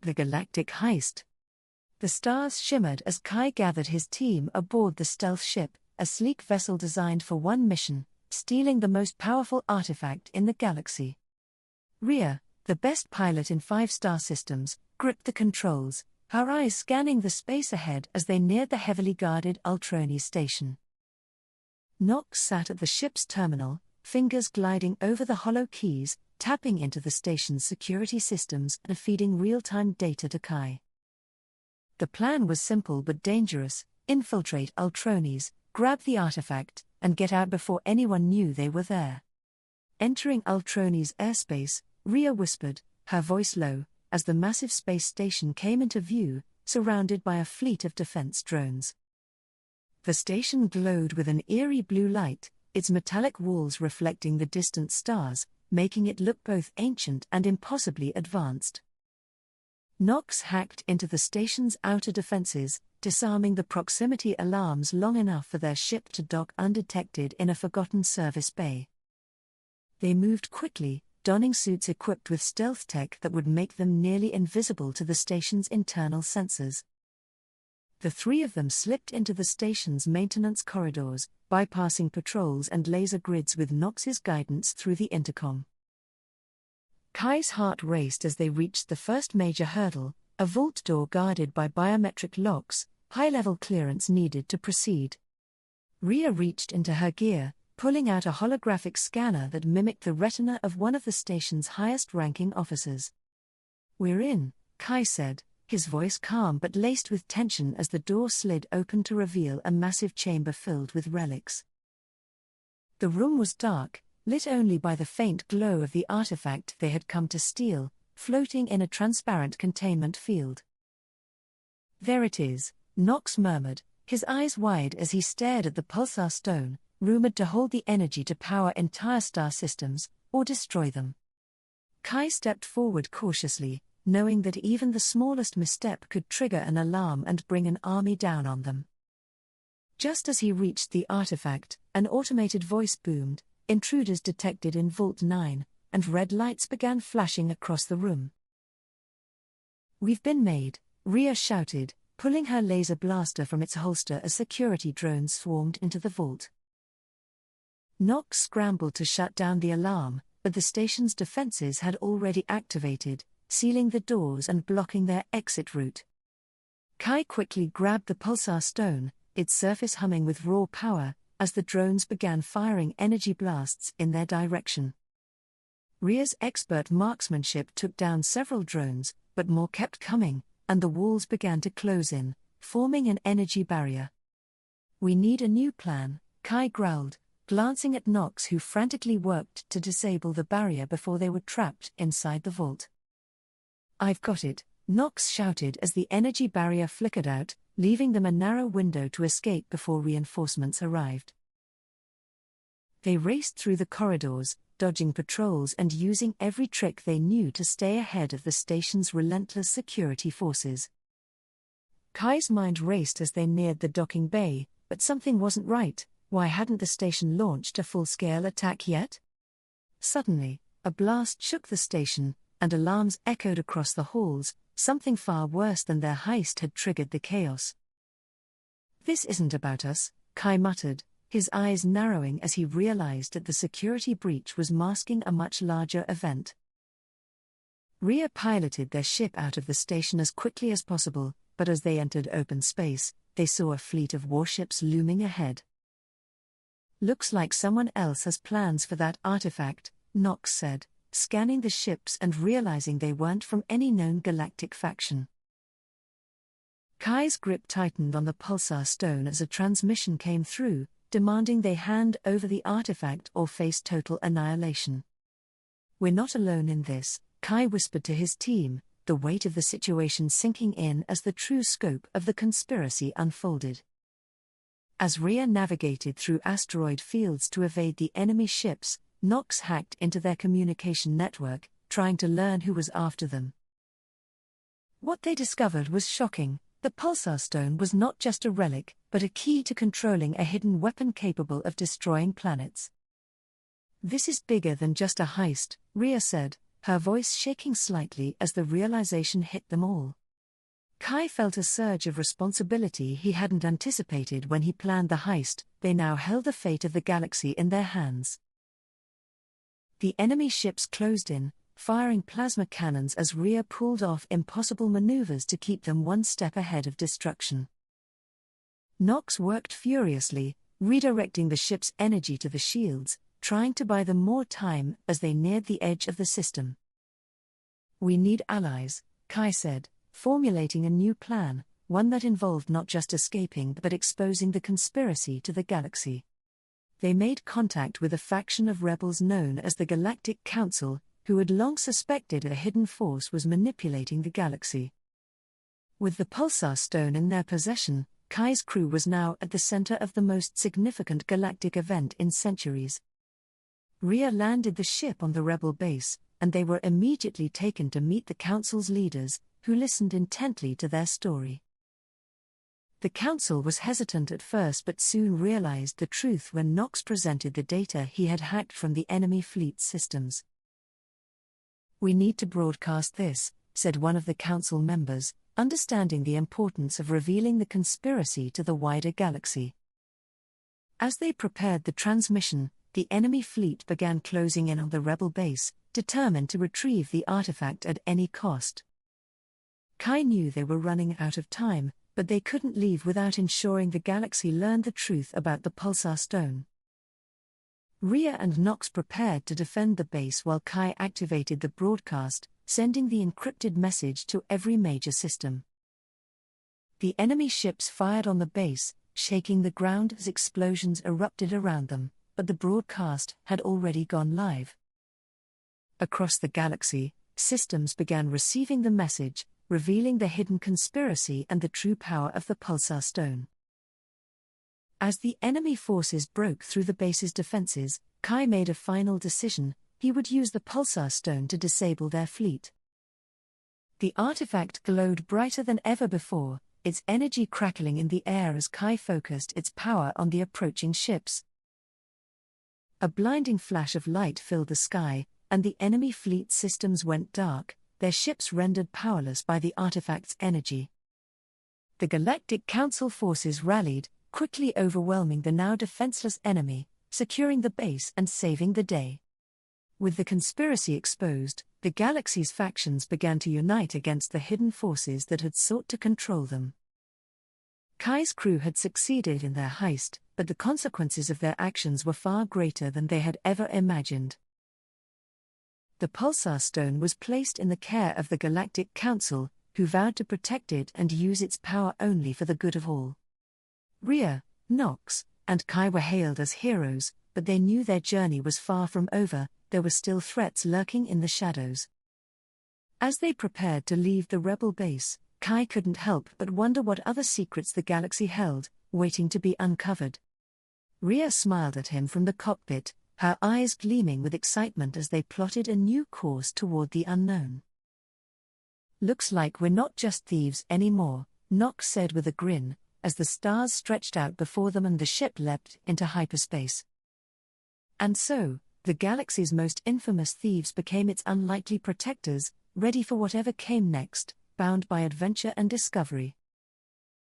The Galactic Heist. The stars shimmered as Kai gathered his team aboard the stealth ship, a sleek vessel designed for one mission: stealing the most powerful artifact in the galaxy. Rhea, the best pilot in 5-star systems, gripped the controls, her eyes scanning the space ahead as they neared the heavily guarded Ultroni station. Nox sat at the ship's terminal, fingers gliding over the hollow keys, tapping into the station's security systems and feeding real-time data to Kai. The plan was simple but dangerous: infiltrate Ultronis, grab the artifact, and get out before anyone knew they were there. Entering Ultroni's airspace, Rhea whispered, her voice low, as the massive space station came into view, surrounded by a fleet of defense drones. The station glowed with an eerie blue light, its metallic walls reflecting the distant stars, making it look both ancient and impossibly advanced. Nox hacked into the station's outer defenses, disarming the proximity alarms long enough for their ship to dock undetected in a forgotten service bay. They moved quickly, donning suits equipped with stealth tech that would make them nearly invisible to the station's internal sensors. The three of them slipped into the station's maintenance corridors, bypassing patrols and laser grids with Nox's guidance through the intercom. Kai's heart raced as they reached the first major hurdle, a vault door guarded by biometric locks, high-level clearance needed to proceed. Rhea reached into her gear, pulling out a holographic scanner that mimicked the retina of one of the station's highest-ranking officers. "We're in," Kai said, his voice calm but laced with tension as the door slid open to reveal a massive chamber filled with relics. The room was dark, lit only by the faint glow of the artifact they had come to steal, floating in a transparent containment field. "There it is," Nox murmured, his eyes wide as he stared at the Pulsar Stone, rumored to hold the energy to power entire star systems, or destroy them. Kai stepped forward cautiously, knowing that even the smallest misstep could trigger an alarm and bring an army down on them. Just as he reached the artifact, an automated voice boomed, "Intruders detected in Vault 9, and red lights began flashing across the room." "We've been made," Rhea shouted, pulling her laser blaster from its holster as security drones swarmed into the vault. Nox scrambled to shut down the alarm, but the station's defenses had already activated, sealing the doors and blocking their exit route. Kai quickly grabbed the Pulsar Stone, its surface humming with raw power, as the drones began firing energy blasts in their direction. Rhea's expert marksmanship took down several drones, but more kept coming, and the walls began to close in, forming an energy barrier. "We need a new plan," Kai growled, glancing at Nox, who frantically worked to disable the barrier before they were trapped inside the vault. "I've got it," Nox shouted as the energy barrier flickered out, leaving them a narrow window to escape before reinforcements arrived. They raced through the corridors, dodging patrols and using every trick they knew to stay ahead of the station's relentless security forces. Kai's mind raced as they neared the docking bay, but something wasn't right. Why hadn't the station launched a full-scale attack yet? Suddenly, a blast shook the station, and alarms echoed across the halls. Something far worse than their heist had triggered the chaos. "This isn't about us," Kai muttered, his eyes narrowing as he realized that the security breach was masking a much larger event. Rhea piloted their ship out of the station as quickly as possible, but as they entered open space, they saw a fleet of warships looming ahead. "Looks like someone else has plans for that artifact," Nox said, scanning the ships and realizing they weren't from any known galactic faction. Kai's grip tightened on the Pulsar Stone as a transmission came through, demanding they hand over the artifact or face total annihilation. "We're not alone in this," Kai whispered to his team, the weight of the situation sinking in as the true scope of the conspiracy unfolded. As Rhea navigated through asteroid fields to evade the enemy ships, Nox hacked into their communication network, trying to learn who was after them. What they discovered was shocking. The Pulsar Stone was not just a relic, but a key to controlling a hidden weapon capable of destroying planets. "This is bigger than just a heist," Rhea said, her voice shaking slightly as the realization hit them all. Kai felt a surge of responsibility he hadn't anticipated when he planned the heist. They now held the fate of the galaxy in their hands. The enemy ships closed in, firing plasma cannons as Rhea pulled off impossible maneuvers to keep them one step ahead of destruction. Nox worked furiously, redirecting the ship's energy to the shields, trying to buy them more time as they neared the edge of the system. "We need allies," Kai said, formulating a new plan, one that involved not just escaping but exposing the conspiracy to the galaxy. They made contact with a faction of rebels known as the Galactic Council, who had long suspected a hidden force was manipulating the galaxy. With the Pulsar Stone in their possession, Kai's crew was now at the center of the most significant galactic event in centuries. Rhea landed the ship on the rebel base, and they were immediately taken to meet the Council's leaders, who listened intently to their story. The Council was hesitant at first but soon realized the truth when Nox presented the data he had hacked from the enemy fleet systems. "We need to broadcast this," said one of the Council members, understanding the importance of revealing the conspiracy to the wider galaxy. As they prepared the transmission, the enemy fleet began closing in on the rebel base, determined to retrieve the artifact at any cost. Kai knew they were running out of time, but they couldn't leave without ensuring the galaxy learned the truth about the Pulsar Stone. Rhea and Nox prepared to defend the base while Kai activated the broadcast, sending the encrypted message to every major system. The enemy ships fired on the base, shaking the ground as explosions erupted around them, but the broadcast had already gone live. Across the galaxy, systems began receiving the message, revealing the hidden conspiracy and the true power of the Pulsar Stone. As the enemy forces broke through the base's defenses, Kai made a final decision: he would use the Pulsar Stone to disable their fleet. The artifact glowed brighter than ever before, its energy crackling in the air as Kai focused its power on the approaching ships. A blinding flash of light filled the sky, and the enemy fleet systems went dark, their ships rendered powerless by the artifact's energy. The Galactic Council forces rallied, quickly overwhelming the now defenseless enemy, securing the base and saving the day. With the conspiracy exposed, the galaxy's factions began to unite against the hidden forces that had sought to control them. Kai's crew had succeeded in their heist, but the consequences of their actions were far greater than they had ever imagined. The Pulsar Stone was placed in the care of the Galactic Council, who vowed to protect it and use its power only for the good of all. Rhea, Nox, and Kai were hailed as heroes, but they knew their journey was far from over. There were still threats lurking in the shadows. As they prepared to leave the rebel base, Kai couldn't help but wonder what other secrets the galaxy held, waiting to be uncovered. Rhea smiled at him from the cockpit, her eyes gleaming with excitement as they plotted a new course toward the unknown. "Looks like we're not just thieves anymore," Nox said with a grin, as the stars stretched out before them and the ship leapt into hyperspace. And so, the galaxy's most infamous thieves became its unlikely protectors, ready for whatever came next, bound by adventure and discovery.